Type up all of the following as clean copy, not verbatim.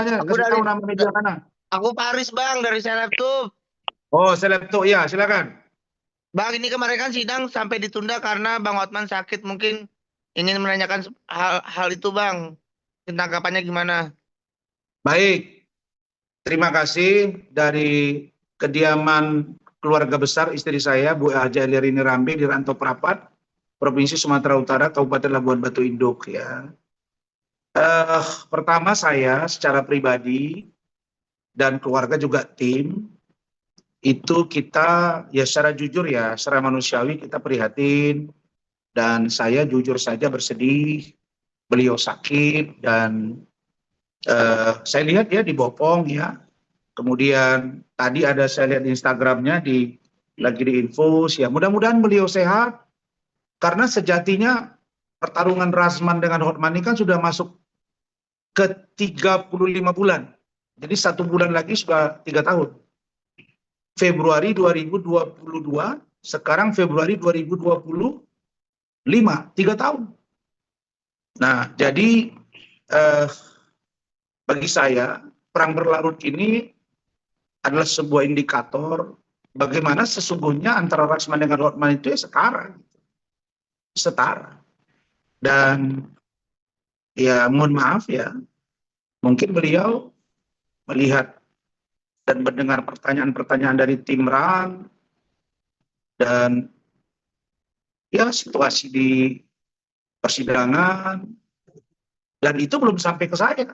Aku kasih dari tahu nama media mana. aku Paris Bang dari Selebtub. Oh, Selebto, ya silakan. Bang, ini kemarin kan sidang sampai ditunda karena Bang Hotman sakit. Mungkin ingin menanyakan hal itu Bang. Tanggapannya gimana? Baik, terima kasih dari kediaman keluarga besar istri saya, Bu Haja Elirini Rambe di Rantau Prapat, Provinsi Sumatera Utara, Kabupaten Labuan Batu Induk ya. Pertama saya secara pribadi dan keluarga juga tim itu kita ya secara jujur ya, secara manusiawi kita prihatin dan saya jujur saja bersedih beliau sakit dan saya lihat dia dibopong ya. Kemudian tadi ada saya lihat di Instagramnya lagi diinfus ya. Mudah-mudahan beliau sehat karena sejatinya pertarungan Rasman dengan Hotman ini kan sudah masuk ke 35 bulan. Jadi 1 bulan lagi sudah 3 tahun. Februari 2022, sekarang Februari 2025, 3 tahun. Nah, jadi eh, bagi saya perang berlarut ini adalah sebuah indikator bagaimana sesungguhnya antara Rasman dengan Hotman itu ya sekarang setara. Dan ya mohon maaf ya, mungkin beliau melihat dan mendengar pertanyaan-pertanyaan dari tim RAN dan ya situasi di persidangan dan itu belum sampai ke saya.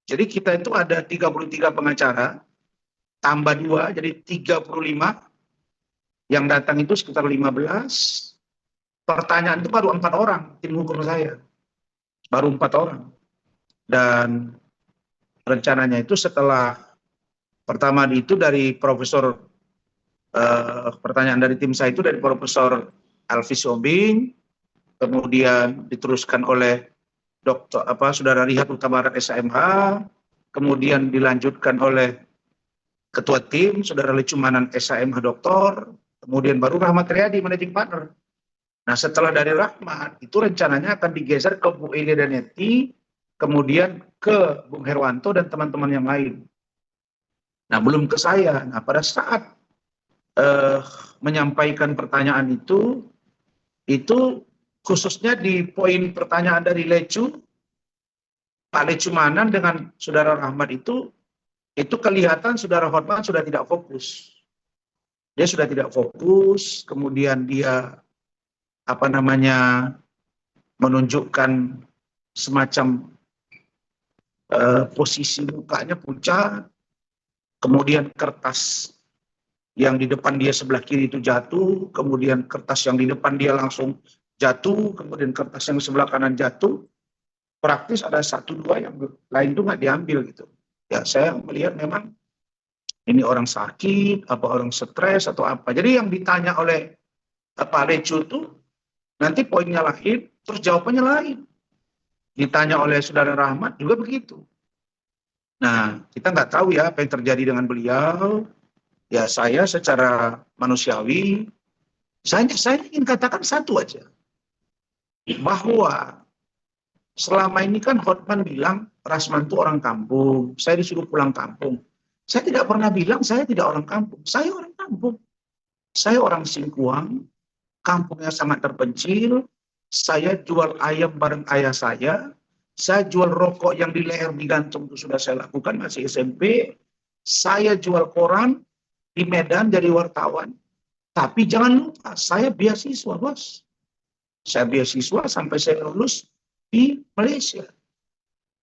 Jadi kita itu ada 33 pengacara, tambah 2, jadi 35, yang datang itu sekitar 15. Pertanyaan itu baru 4 orang, tim hukum saya. Baru 4 orang. Dan rencananya itu setelah pertama itu dari Profesor, pertanyaan dari tim saya itu dari Profesor Alvis Sobing, kemudian diteruskan oleh Saudara Rihat Utabarat SMH, kemudian dilanjutkan oleh Ketua Tim, Saudara Lecumanan SHMH Doktor, kemudian baru Rahmat Riyadi, Managing Partner. Nah setelah dari Rahmat, itu rencananya akan digeser ke Bu Eli dan Neti, kemudian ke Bung Herwanto dan teman-teman yang lain. Nah belum ke saya. Nah pada saat menyampaikan pertanyaan itu khususnya di poin pertanyaan dari Pak Lecumanan dengan Saudara Rahmat itu kelihatan Saudara Hotman sudah tidak fokus. Dia sudah tidak fokus, kemudian dia menunjukkan semacam posisi mukanya pucat, kemudian kertas yang di depan dia sebelah kiri itu jatuh, kemudian kertas yang di depan dia langsung jatuh, kemudian kertas yang sebelah kanan jatuh. Praktis ada 1-2 yang lain itu nggak diambil gitu. Ya saya melihat memang ini orang sakit, apa orang stres atau apa. Jadi yang ditanya oleh Pak Lecu itu nanti poinnya lain, terus jawabannya lain. Ditanya oleh Saudara Rahmat juga begitu. Nah, kita nggak tahu ya apa yang terjadi dengan beliau. Ya saya secara manusiawi, saya ingin katakan satu aja. Bahwa selama ini kan Hotman bilang Rasman itu orang kampung, saya disuruh pulang kampung. Saya tidak pernah bilang saya tidak orang kampung. Saya orang kampung. Saya orang Singkuang, kampungnya sangat terpencil. Saya jual ayam bareng ayah saya jual rokok yang di leher digantung itu sudah saya lakukan masih SMP. Saya jual koran di Medan jadi wartawan. Tapi jangan lupa, saya beasiswa, bos. Saya beasiswa sampai saya lulus di Malaysia.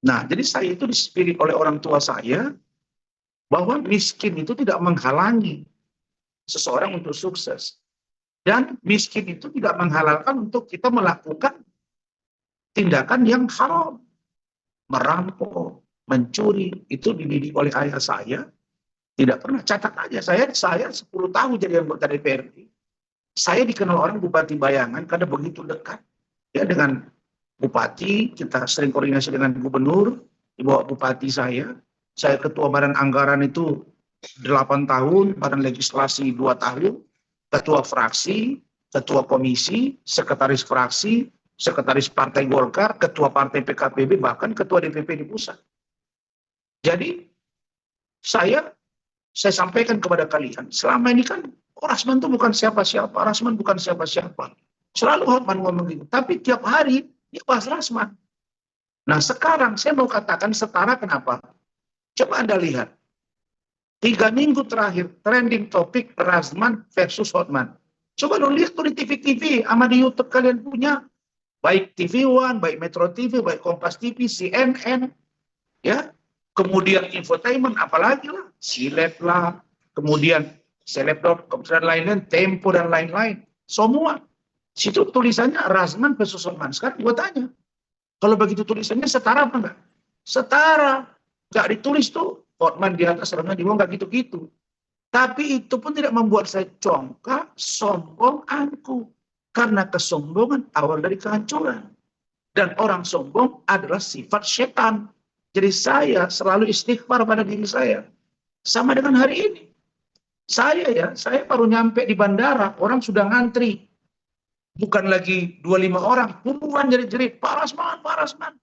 Nah, jadi saya itu dispirit oleh orang tua saya bahwa miskin itu tidak menghalangi seseorang untuk sukses. Dan miskin itu tidak menghalalkan untuk kita melakukan tindakan yang haram. Merampok, mencuri, itu dididik oleh ayah saya. Tidak pernah, catat aja, saya 10 tahun jadi anggota DPRD. Saya dikenal orang Bupati Bayangan karena begitu dekat ya dengan Bupati, kita sering koordinasi dengan Gubernur, di bawah Bupati saya ketua Badan Anggaran itu 8 tahun, Badan Legislasi 2 tahun, ketua fraksi, ketua komisi, sekretaris fraksi, sekretaris Partai Golkar, ketua Partai PKPB, bahkan ketua DPP di pusat. Jadi saya sampaikan kepada kalian, selama ini kan Rasman itu bukan siapa-siapa, Rasman bukan siapa-siapa. Selalu Hotman ngomong gitu, tapi tiap hari dia bahas Rasman. Nah sekarang saya mau katakan setara kenapa? Coba Anda lihat, 3 minggu terakhir trending topik Rasman versus Hotman. Coba dong lihat tuh di TV-TV, sama di YouTube kalian punya, baik TV One, baik Metro TV, baik Kompas TV, CNN, ya, kemudian infotainment, apalagi lah, Silet lah, kemudian Seleb.com dan lain-lain, Tempo dan lain-lain, semua. Situ tulisannya Rasman versus Hotman. Sekarang gue tanya, kalau begitu tulisannya setara apa enggak? Setara. Enggak ditulis tuh, Hotman di atas, Rasman di bawah, enggak gitu-gitu. Tapi itu pun tidak membuat saya congkak, sombong, angkuh. Karena kesombongan awal dari kehancuran. Dan orang sombong adalah sifat setan. Jadi saya selalu istighfar pada diri saya. Sama dengan hari ini. Saya baru nyampe di bandara, orang sudah ngantri. Bukan lagi 25 orang, puluhan jerit-jerit, Pak Rasman, Pak Rasman.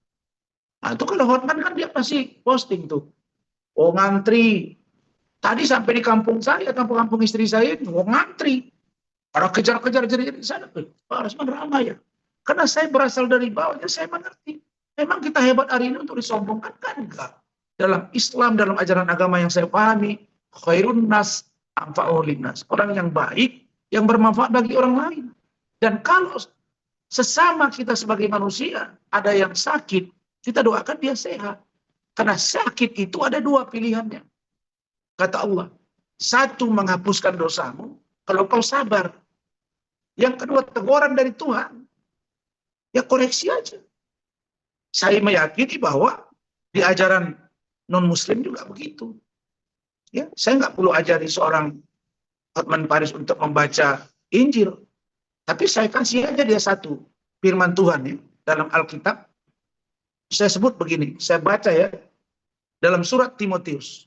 Nah itu kalau Hotman kan dia pasti posting tuh. Oh ngantri. Tadi sampai di kampung saya, kampung-kampung istri saya, oh ngantri. Orang kejar-kejar jerit-jerit sana. Pak Rasman ramai ya. Karena saya berasal dari bawahnya, saya mengerti. Memang kita hebat hari ini untuk disombongkan, kan enggak. Dalam Islam, dalam ajaran agama yang saya pahami, khairun nas anfa'u linnas. Orang yang baik, yang bermanfaat bagi orang lain. Dan kalau sesama kita sebagai manusia, ada yang sakit, kita doakan dia sehat. Karena sakit itu ada 2 pilihannya. Kata Allah, 1 menghapuskan dosamu, kalau kau sabar. Yang kedua, teguran dari Tuhan. Ya koreksi aja. Saya meyakini bahwa di ajaran non-muslim juga begitu. Ya, saya nggak perlu ajari seorang Hotman Paris untuk membaca Injil. Tapi saya kasih aja dia 1 firman Tuhan ya, dalam Alkitab. Saya sebut begini, saya baca ya, dalam surat Timotius.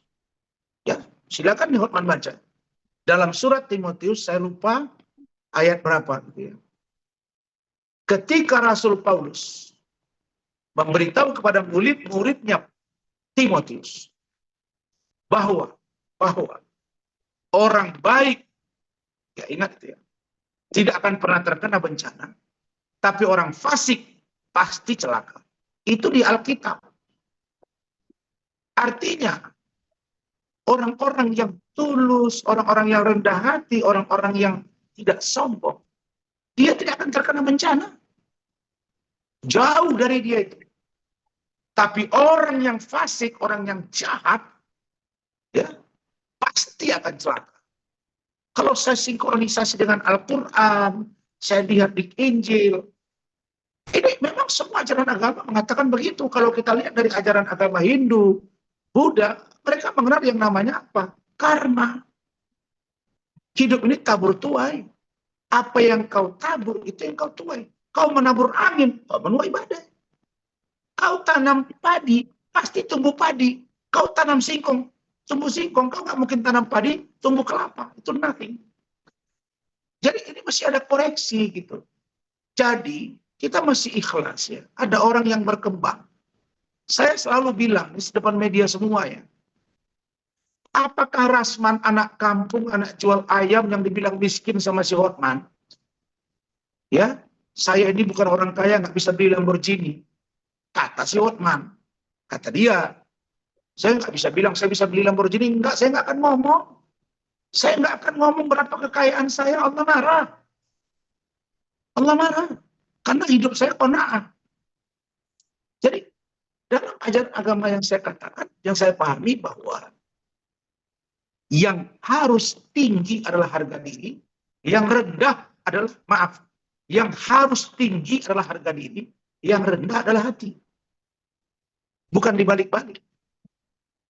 Ya, silakan nih Hotman baca. Dalam surat Timotius, saya lupa ayat berapa gitu ya. Ketika Rasul Paulus memberitahu kepada murid-muridnya Timotius bahwa orang baik, ya ingat itu ya, tidak akan pernah terkena bencana, tapi orang fasik pasti celaka. Itu di Alkitab. Artinya, orang-orang yang tulus, orang-orang yang rendah hati, orang-orang yang tidak sombong, dia tidak akan terkena bencana. Jauh dari dia itu. Tapi orang yang fasik, orang yang jahat, ya pasti akan celaka. Kalau saya sinkronisasi dengan Al-Quran, saya lihat di Injil, ini memang semua ajaran agama mengatakan begitu. Kalau kita lihat dari ajaran agama Hindu, Buddha, mereka mengenal yang namanya apa? Karma. Hidup ini tabur tuai. Apa yang kau tabur, itu yang kau tuai. Kau menabur angin, kau menuai badai. Kau tanam padi, pasti tumbuh padi. Kau tanam singkong, tumbuh singkong. Kau nggak mungkin tanam padi, tumbuh kelapa. Itu nothing. Jadi ini masih ada koreksi gitu. Jadi kita masih ikhlas ya. Ada orang yang berkembang. Saya selalu bilang di depan media semua ya. Apakah Rasman anak kampung, anak jual ayam yang dibilang miskin sama si Hotman? Ya, saya ini bukan orang kaya, nggak bisa beli Lamborghini. Kata si Hotman, kata dia, saya nggak bisa bilang saya bisa beli Lamborghini. Enggak, saya nggak akan ngomong. Saya nggak akan ngomong berapa kekayaan saya. Allah marah. Allah marah. Karena hidup saya qanaah. Jadi, dalam ajaran agama yang saya katakan, yang saya pahami bahwa yang harus tinggi adalah harga diri, yang rendah adalah, maaf, yang harus tinggi adalah harga diri, yang rendah adalah hati. Bukan dibalik-balik.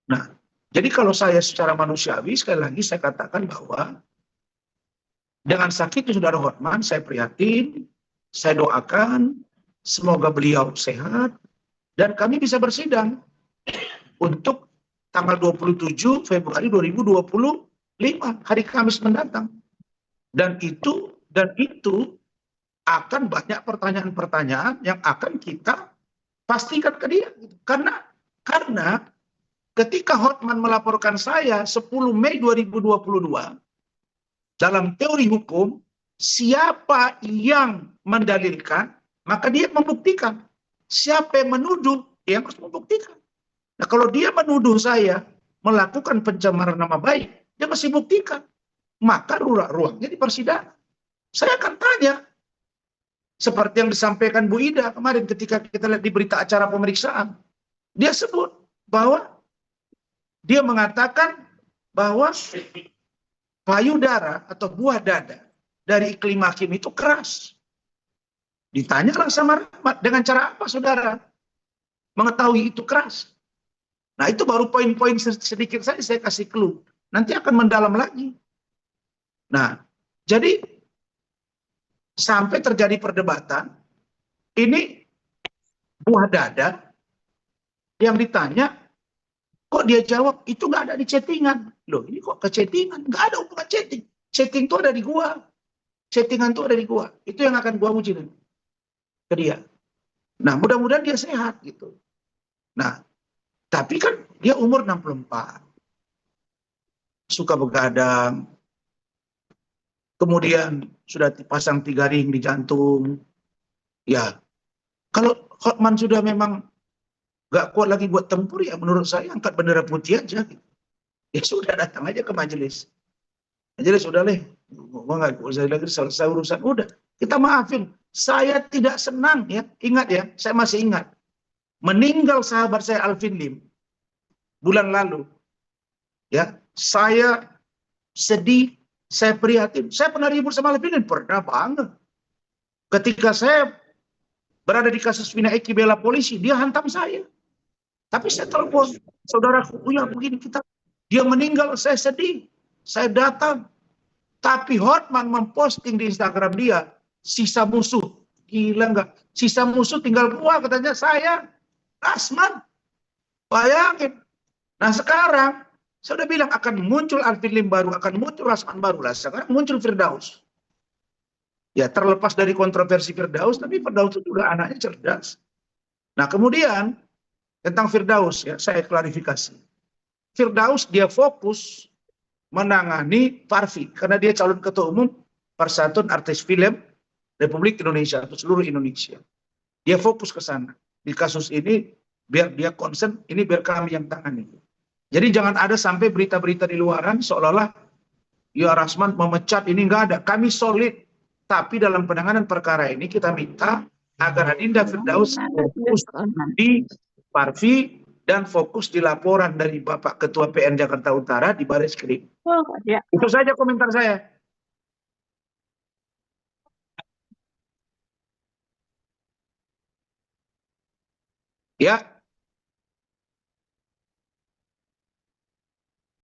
Nah, jadi kalau saya secara manusiawi, sekali lagi saya katakan bahwa dengan sakitnya saudara Hotman, saya prihatin, saya doakan, semoga beliau sehat, dan kami bisa bersidang untuk tanggal 27 Februari 2025, hari Kamis mendatang. Dan itu akan banyak pertanyaan-pertanyaan yang akan kita pastikan ke dia. Karena ketika Hotman melaporkan saya 10 Mei 2022, dalam teori hukum, siapa yang mendalilkan, maka dia membuktikan. Siapa yang menuduh, dia harus membuktikan. Nah, kalau dia menuduh saya melakukan pencemaran nama baik, dia mesti buktikan. Maka ruangnya di persidangan. Saya akan tanya, seperti yang disampaikan Bu Ida kemarin ketika kita lihat di berita acara pemeriksaan. Dia sebut bahwa dia mengatakan bahwa payudara atau buah dada dari Iklim Hakim itu keras. Ditanyalah sama Rahmat, dengan cara apa saudara mengetahui itu keras? Nah, itu baru poin-poin sedikit saja saya kasih clue. Nanti akan mendalam lagi. Nah, jadi sampai terjadi perdebatan, ini buah dada yang ditanya, kok dia jawab, itu nggak ada di chattingan. Loh, ini kok ke chattingan? Nggak ada hubungan chatting. Chatting itu ada di gua. Chattingan itu ada di gua. Itu yang akan gua uji ke dia. Nah, mudah-mudahan dia sehat gitu. Nah, tapi kan dia umur 64. Suka begadang. Kemudian sudah dipasang 3 ring di jantung. Ya, kalau Hotman sudah memang nggak kuat lagi buat tempur, ya menurut saya angkat bendera putih aja. Gitu. Ya sudah, datang aja ke majelis. Majelis udah leh, gua nggak usah lagi selesai urusan. Udah, kita maafin. Saya tidak senang ya, ingat ya, saya masih ingat. Meninggal sahabat saya Alvin Lim bulan lalu. Ya, saya sedih, saya prihatin. Saya pernah ribut sama Alvin Lim, pernah banget. Ketika saya berada di kasus Vina Eki bela polisi, dia hantam saya. Tapi saya telepon, saudaraku, ya begini kita. Dia meninggal, saya sedih. Saya datang. Tapi Hotman memposting di Instagram dia, sisa musuh. Gila nggak? Sisa musuh tinggal gua, katanya saya. Rasman. Bayangin. Nah sekarang, saya udah bilang akan muncul Alvin Lim baru, akan muncul Rasman baru. Lah sekarang muncul Firdaus. Ya terlepas dari kontroversi Firdaus, tapi Firdaus itu juga anaknya cerdas. Nah kemudian, tentang Firdaus, ya saya klarifikasi. Firdaus dia fokus menangani Parvi, karena dia calon ketua umum Persatuan Artis Film Republik Indonesia atau seluruh Indonesia. Dia fokus ke sana. Di kasus ini, biar dia concern, ini biar kami yang tangani. Jadi jangan ada sampai berita-berita di luaran seolah-olah ya Rasman memecat, ini nggak ada. Kami solid. Tapi dalam penanganan perkara ini kita minta agar Adinda Firdaus fokus di Parvi dan fokus di laporan dari Bapak Ketua PN Jakarta Utara di Baris Krim. Itu saja komentar saya. Ya,